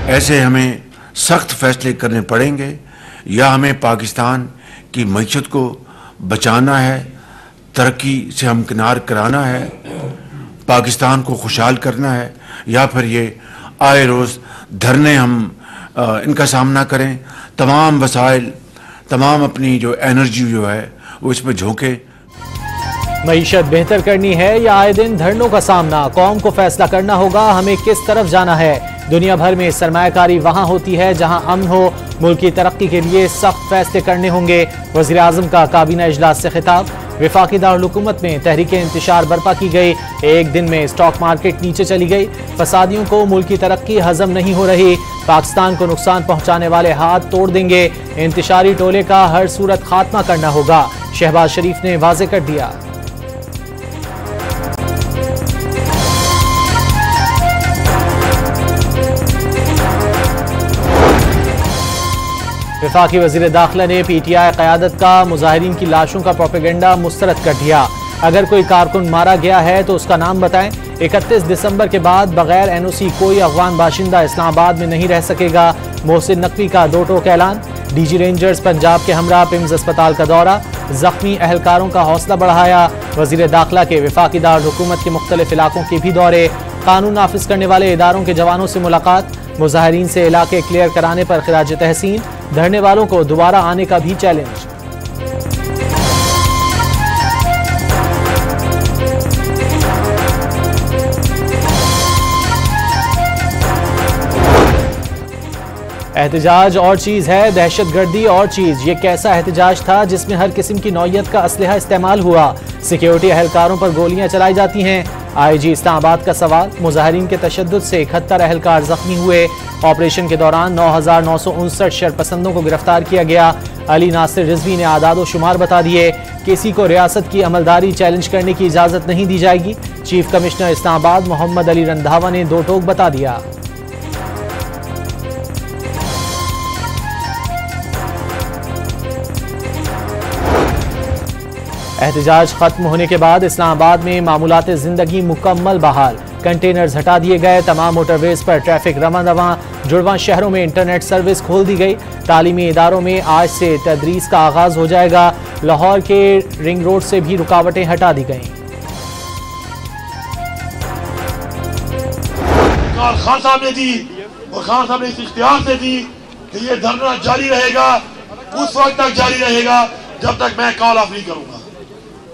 ऐसे हमें सख्त फैसले करने पड़ेंगे, या हमें पाकिस्तान की मईशत को बचाना है, तरक्की से हमकिनार कराना है, पाकिस्तान को खुशहाल करना है, या फिर ये आए रोज़ धरने हम इनका सामना करें। तमाम वसाइल, तमाम अपनी जो एनर्जी जो है वो इसमें झोंके। मईशत बेहतर करनी है या आए दिन धरनों का सामना, कौम को फैसला करना होगा हमें किस तरफ जाना है। दुनिया भर में सरमायाकारी वहां होती है जहां अमन हो। मुल्क की तरक्की के लिए सख्त फैसले करने होंगे। वज़ीर आज़म का काबीना इजलास से खिताब। वफाकी दारुल-हुकूमत में तहरीके इंतशार बर्पा की गई। एक दिन में स्टॉक मार्केट नीचे चली गई। फसादियों को मुल्क की तरक्की हजम नहीं हो रही। पाकिस्तान को नुकसान पहुंचाने वाले हाथ तोड़ देंगे। इंतशारी टोले का हर सूरत खात्मा करना होगा, शहबाज शरीफ ने वाज़ेह कर दिया। वफाकी वज़ीर दाखिला ने PTI क़यादत का मुजाहिरीन की लाशों का प्रोपेगेंडा मुस्तरद कर दिया। अगर कोई कारकुन मारा गया है तो उसका नाम बताएं। 31 दिसंबर के बाद बगैर NOC कोई अफगान बाशिंदा इस्लामाबाद में नहीं रह सकेगा। मोहसिन नकवी का दो टोक ऐलान। DG रेंजर्स पंजाब के हमरा पिम्स अस्पताल का दौरा। जख्मी अहलकारों का हौसला बढ़ाया। वज़ीर दाखिला के वफाकी दारुल-हुकूमत के मुख्तलिफ इलाकों के भी दौरे। कानून नाफिज करने वाले इदारों के जवानों से मुलाकात। मुजाहिरीन से इलाके क्लियर कराने पर खिराज तहसीन। धरने वालों को दोबारा आने का भी चैलेंज। एहतजाज और चीज है, दहशतगर्दी और चीज। ये कैसा एहतजाज था जिसमें हर किस्म की नौयत का असलहा इस्तेमाल हुआ। सिक्योरिटी एहलकारों पर गोलियां चलाई जाती हैं। IG इस्लामाबाद का सवाल। मुजाहिरीन के तशद्दुद से 71 एहलकार जख्मी हुए। ऑपरेशन के दौरान 9,959 शरपसंदों को गिरफ्तार किया गया। अली नासिर रिजवी ने आदाद व शुमार बता दिए। किसी को रियासत की अमलदारी चैलेंज करने की इजाजत नहीं दी जाएगी। चीफ कमिश्नर इस्लामाबाद मोहम्मद अली रंधावा ने दो टोक बता दिया। एहतजाज खत्म होने के बाद इस्लामाबाद में मामूलात जिंदगी मुकम्मल बहाल। कंटेनर्स हटा दिए गए। तमाम मोटरवेज पर ट्रैफिक रवां दवां। जुड़वां शहरों में इंटरनेट सर्विस खोल दी गई। तालीमी इदारों में आज से तदरीस का आगाज हो जाएगा। लाहौर के रिंग रोड से भी रुकावटें हटा दी गई। खान साहब ने दी और खान साहब ने इस इख्तियार से दी कि ये धरना जारी रहेगा, उस वक्त तक जारी रहेगा जब तक मैं कॉल ऑफ नहीं करूंगा।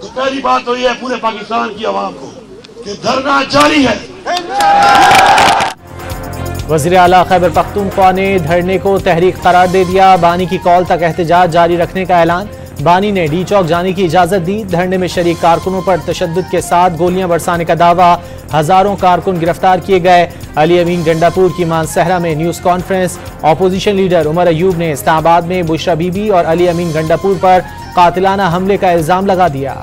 तो पहली बात तो ये है पूरे पाकिस्तान की आवाम को कि धरना जारी है। वज़ीर आला खैबर पख्तूनख्वा ने धरने को तहरीक करार दे दिया। बानी की कॉल तक एहतजाज जारी रखने का ऐलान। बानी ने डी चौक जाने की इजाजत दी। धरने में शरीक कारकुनों पर तशद्दुद के साथ गोलियां बरसाने का दावा। हजारों कारकुन गिरफ्तार किए गए। अली अमीन गंडापुर की मानसहरा में news conference. Opposition leader Omar Ayub ने इस्लामाबाद में बुशरा बीबी और अली अमीन गंडापुर पर कातिलाना हमले का इल्जाम लगा दिया।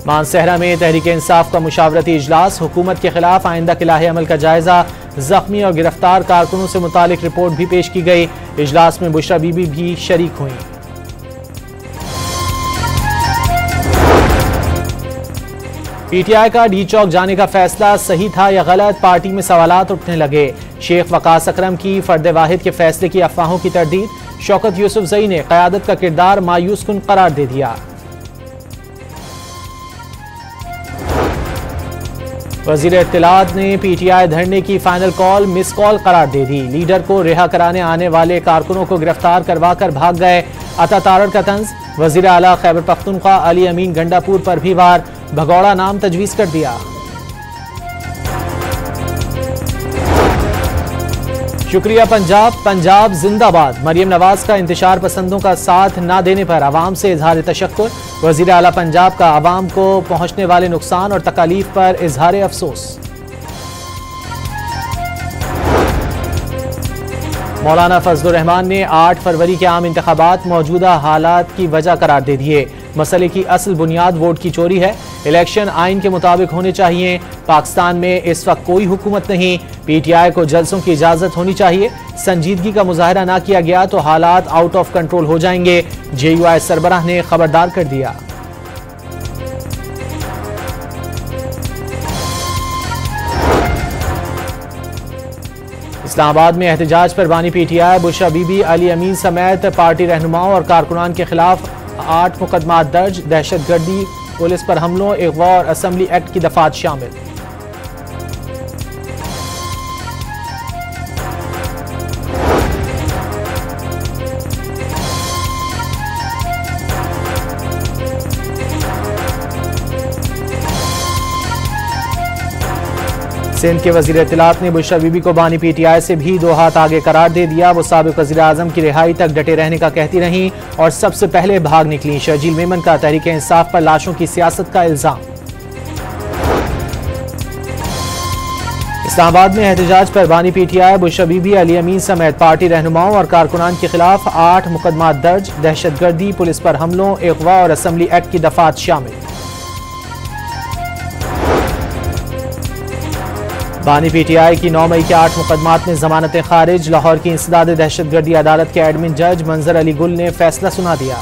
मानसहरा में तहरीक इंसाफ का मुशावरती इजलास। हुकूमत के खिलाफ आइंदा के लाहे अमल का जायजा। जख्मी और गिरफ्तार कारकुनों से मुतालिक रिपोर्ट भी पेश की गई। इजलास में बुशरा बीबी भी शरीक हुई। PTI का डी चौक जाने का फैसला सही था या गलत, पार्टी में सवालात उठने लगे। शेख वकास अकरम की फर्द वाहिद के फैसले की अफवाहों की तरदीद। शौकत यूसुफजई ने क़यादत का किरदार मायूस कुन करार दे दिया। वज़ीर इत्तलात ने PTI धरने की फाइनल कॉल मिस कॉल करार दे दी। लीडर को रिहा कराने आने वाले कारकुनों को गिरफ्तार करवा कर भाग गए। अता तारड़ का तंज। वज़ीर आला खैबर पख्तूनख्वा अली अमीन गंडापुर पर भी वार। भगौड़ा नाम तजवीज कर दिया। शुक्रिया पंजाब, पंजाब जिंदाबाद। मरियम नवाज का इंतशार पसंदों का साथ न देने पर आवाम से इजहार तशक्कुर। वज़ीर आला पंजाब का आवाम को पहुंचने वाले नुकसान और तकालीफ पर इजहार अफसोस। मौलाना फजलुर रहमान ने 8 फरवरी के आम इंतखाबात मौजूदा हालात की वजह करार दे दिए। मसले की असल बुनियाद वोट की चोरी है। इलेक्शन आइन के मुताबिक होने चाहिए। पाकिस्तान में इस वक्त कोई हुकूमत नहीं। PTI को जलसों की इजाजत होनी चाहिए। संजीदगी का मुजाहरा ना किया गया तो हालात आउट ऑफ कंट्रोल हो जाएंगे। JUI सरबराह ने खबरदार कर दिया। इस्लामाबाद में एहतजाज पर बानी PTI बुशरा बीबी, अली अमीन समेत पार्टी रहनुमाओं और कारकुनान के खिलाफ 8 मुकदमात दर्ज। दहशतगर्दी, पुलिस पर हमलों, अगवा और असेंबली एक्ट की दफात शामिल। सिंध के वजीर इत्तलात ने बुशरा बीबी को बानी PTI से भी 2 हाथ आगे करार दे दिया। वो साबिक वजीर आजम की रिहाई तक डटे रहने का कहती रहीं और सबसे पहले भाग निकली। शर्जील मेमन का तहरीक इंसाफ पर लाशों की सियासत का इल्जाम। इस्लामाबाद में एहतजाज पर बानी PTI बुशरा बीबी, अली अमीन समेत पार्टी रहनुमाओं और कारकुनान के खिलाफ 8 मुकदमात दर्ज। दहशतगर्दी, पुलिस पर हमलों, अगवा और असेंबली एक्ट की दफात शामिल। बानी PTI की 9 मई के 8 मुकदमात में जमानतें खारिज। लाहौर की इंसदाद दहशतगर्दी अदालत के एडमिन जज मंजर अली गुल ने फैसला सुना दिया।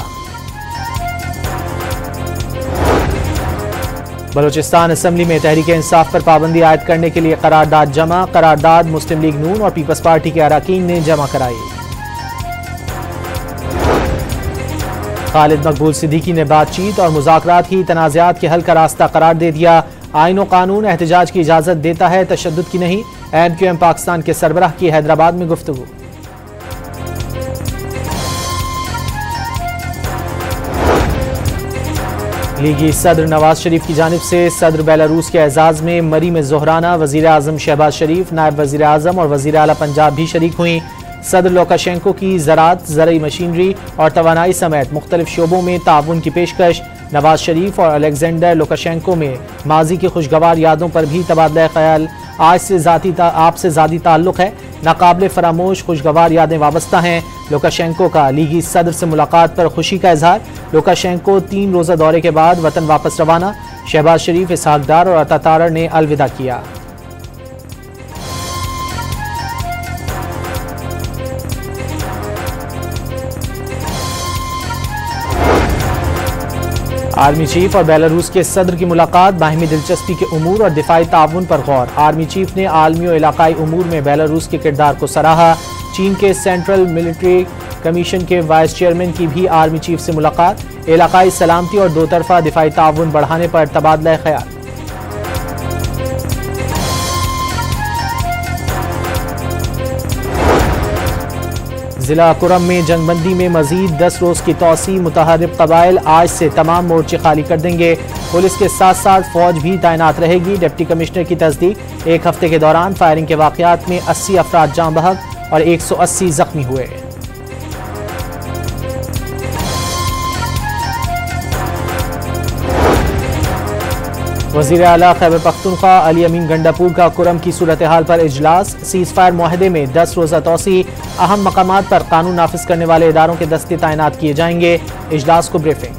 बलोचिस्तान असेंबली में तहरीक इंसाफ पर पाबंदी आयद करने के लिए करारदाद जमा। करारदाद मुस्लिम लीग नून और पीपल्स पार्टी के अराकीन ने जमा कराई। खालिद मकबूल सिद्दीकी ने बातचीत और मुज़ाकरात ही तनाज़ात के हल का रास्ता करार दे दिया। आईन और कानून एहतजाज की इजाजत देता है, तशद्दुद की नहीं। MQM पाकिस्तान के सरबराह की हैदराबाद में गुफ्तगू। लीगी सदर नवाज शरीफ की जानिब से सदर बेलारूस के एजाज में मरी में जोहराना, वजीर आजम शहबाज शरीफ, नायब वजीर आजम और वजीर आला पंजाब भी शरीक हुई। सदर लुकाशेंको की ज़राअत, ज़रई मशीनरी और तवानाई समेत मुख्तलिफ शोबों में ताउन की पेशकश। नवाज शरीफ और अलेक्जेंडर लुकाशेंको में माजी की खुशगवार यादों पर भी तबादला ख्याल। आज से आपसे ज़ाती ताल्लुक़ है, नाकाबिले फरामोश खुशगवार यादें वाबस्ता हैं। लुकाशेंको का लीगी सदर से मुलाकात पर खुशी का इजहार। लुकाशेंको 3 रोज़ा दौरे के बाद वतन वापस रवाना। शहबाज शरीफ, इसहाक डार और अता तारर ने अलविदा किया। आर्मी चीफ और बेलारूस के सदर की मुलाकात, बाहिमी दिलचस्पी के उमूर और दिफाई ताउन पर गौर। आर्मी चीफ ने आलमी और इलाकाई उमूर में बेलारूस के किरदार को सराहा। चीन के सेंट्रल मिलिट्री कमीशन के वाइस चेयरमैन की भी आर्मी चीफ से मुलाकात। इलाकाई सलामती और 2 तरफा दिफाई ताउन बढ़ाने पर तबादला ख्याल। जिला कुरम में जंगबंदी में मजीद 10 रोज की तौसी। मुतहरिब कबाइल आज से तमाम मोर्चे खाली कर देंगे। पुलिस के साथ साथ फौज भी तैनात रहेगी। डिप्टी कमिश्नर की तस्दीक। 1 हफ्ते के दौरान फायरिंग के वाकयात में 80 अफराद जाँ बहक और 180 जख्मी हुए। वज़ीर आला खैबर पख्तूनख्वा अली अमीन गंडापुर का कुरम की सूरत हाल पर इजलास। सीज फायर मुआहदे में 10 रोज़ा तौसी। अहम मकामात पर कानून नाफिज करने वाले इदारों के दस्ते तैनात किए जाएंगे। इजलास को ब्रीफिंग।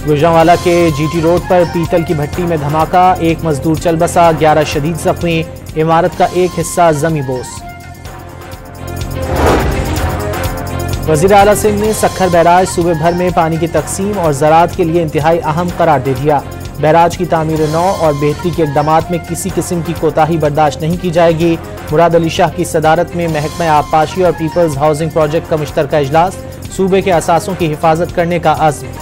गुजरांवाला के GT रोड पर पीतल की भट्टी में धमाका। 1 मजदूर चल बसा, 11 शदीद जख्मी। इमारत का एक हिस्सा जमी बोस। वज़ीर आला सिंध ने सखर बैराज सूबे भर में पानी की तकसीम और ज़राअत के लिए इंतहाई अहम करार दे दिया। बैराज की तामीर नौ और बेहतरी के इक़दामात में किसी किस्म की कोताही बर्दाश्त नहीं की जाएगी। मुराद अली शाह की सदारत में महकमा आबपाशी और पीपल्स हाउसिंग प्रोजेक्ट का मुश्तरका इजलास। सूबे के असासों की हिफाजत करने का अज़्म।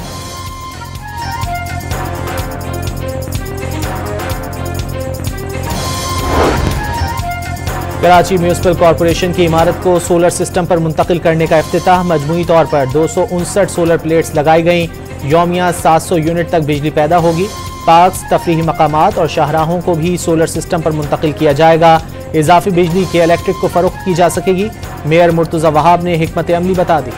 कराची म्यूनिसिपल कॉरपोरेशन की इमारत को सोलर सिस्टम पर मुंतकिल करने का इफ्तिताह। मजमूई तौर पर 259 सोलर प्लेट्स लगाई गई। यौमिया 700 यूनिट तक बिजली पैदा होगी। पार्क्स, तफरीही मकामात और शाहराहों को भी सोलर सिस्टम पर मुंतकिल किया जाएगा। इजाफी बिजली के इलेक्ट्रिक को फरोख्त की जा सकेगी। मेयर मुर्तज़ा वहाब ने हिकमत अमली बता दी।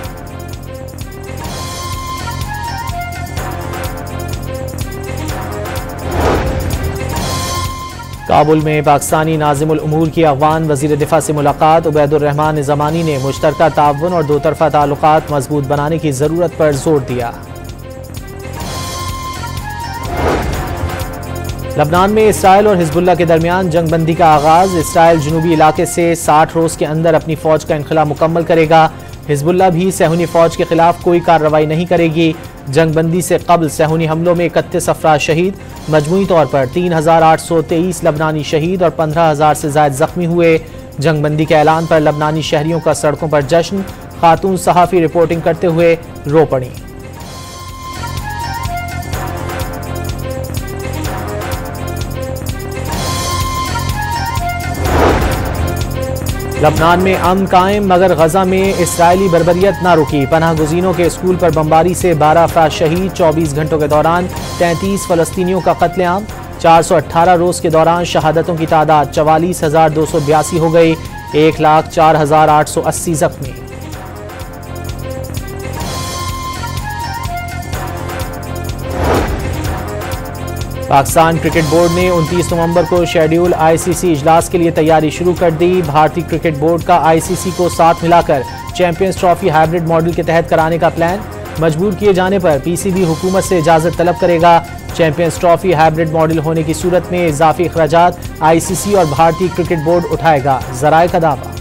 काबुल में पाकिस्तानी नाज़िमुल उमूर की अफ़गान वज़ीर दिफ़ा से मुलाकात। उबैदुर रहमान ज़मानी ने मुश्तरका ताउन और 2 तरफ़ा ताल्लुकात मजबूत बनाने की ज़रूरत पर जोर दिया। लबनान में इसराइल और हिज़्बुल्लाह के दरमियान जंगबंदी का आगाज़। इसराइल जनूबी इलाके से 60 रोज़ के अंदर अपनी फ़ौज का इनखला मुकम्मल करेगा। हिज़्बुल्लाह भी सहूनी फ़ौज के खिलाफ कोई कार्रवाई नहीं करेगी। जंगबंदी से कबल सहूनी हमलों में 31 अफराद शहीद, मजमूई तौर पर 3823 लबनानी शहीद और 15,000 से ज्यादा जख्मी हुए। जंगबंदी के ऐलान पर लबनानी शहरियों का सड़कों पर जश्न, खातून सहाफ़ी रिपोर्टिंग करते हुए रो पड़ी। लबनान में अमन कायम, मगर गजा में इसराइली बर्बरियत ना रुकी। पनाह गुज़ीनों के स्कूल पर बमबारी से 12 अफराद शहीद, 24 घंटों के दौरान 33 फलस्तीनियों का कत्लेआम। 418 रोज के दौरान शहादतों की तादाद 44,282 हो गई, 1,04,880 जख्मी। पाकिस्तान क्रिकेट बोर्ड ने 29 नवंबर को शेड्यूल आईसीसी इजलास के लिए तैयारी शुरू कर दी। भारतीय क्रिकेट बोर्ड का आईसीसी को साथ मिलाकर चैंपियंस ट्रॉफी हाइब्रिड मॉडल के तहत कराने का प्लान। मजबूर किए जाने पर पीसीबी हुकूमत से इजाजत तलब करेगा। चैंपियंस ट्रॉफी हाइब्रिड मॉडल होने की सूरत में इजाफी अखराजात आईसीसी और भारतीय क्रिकेट बोर्ड उठाएगा, ज़राए का दावा।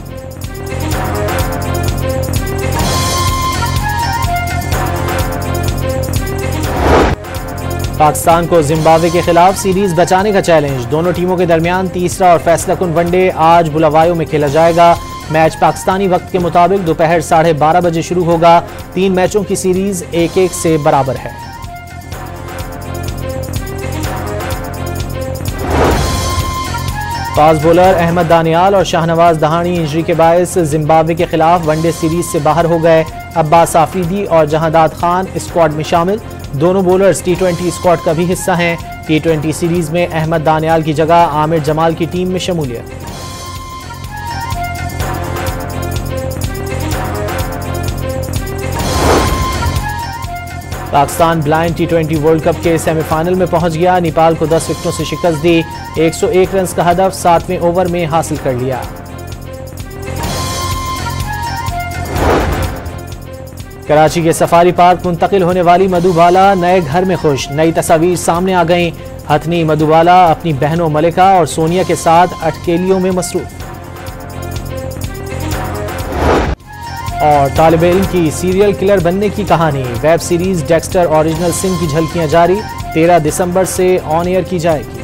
पाकिस्तान को जिम्बाब्वे के खिलाफ सीरीज बचाने का चैलेंज। दोनों टीमों के दरमियान तीसरा और फैसलाकुन वनडे आज बुलावायो में खेला जाएगा। मैच पाकिस्तानी वक्त के मुताबिक दोपहर 12:30 बजे शुरू होगा। 3 मैचों की सीरीज 1-1 से बराबर है। फास्ट बॉलर अहमद दानियाल और शाहनवाज दहानी इंजरी के बायस जिम्बाब्वे के खिलाफ वनडे सीरीज से बाहर हो गए। अब्बास आफरीदी और जहांदाद खान स्क्वाड में शामिल। दोनों बॉलर्स T20 स्क्वाड का भी हिस्सा हैं। T20 सीरीज में अहमद दानियाल की जगह आमिर जमाल की टीम में शमूलियत। Pakistan blind T20 world cup के सेमीफाइनल में पहुंच गया। नेपाल को 10 विकेटों से शिकस्त दी। 101 रन का हदफ 7वें ओवर में हासिल कर लिया। कराची के सफारी पार्क मुंतकिल होने वाली मधुबाला नए घर में खुश। नई तस्वीर सामने आ गई। हथनी मधुबाला अपनी बहनों मलिका और सोनिया के साथ अटकेलियों में मसरूफ। और तालिब इल्म की सीरियल किलर बनने की कहानी। वेब सीरीज डेक्स्टर ओरिजिनल सिन की झलकियां जारी। 13 दिसंबर से ऑन एयर की जाएगी।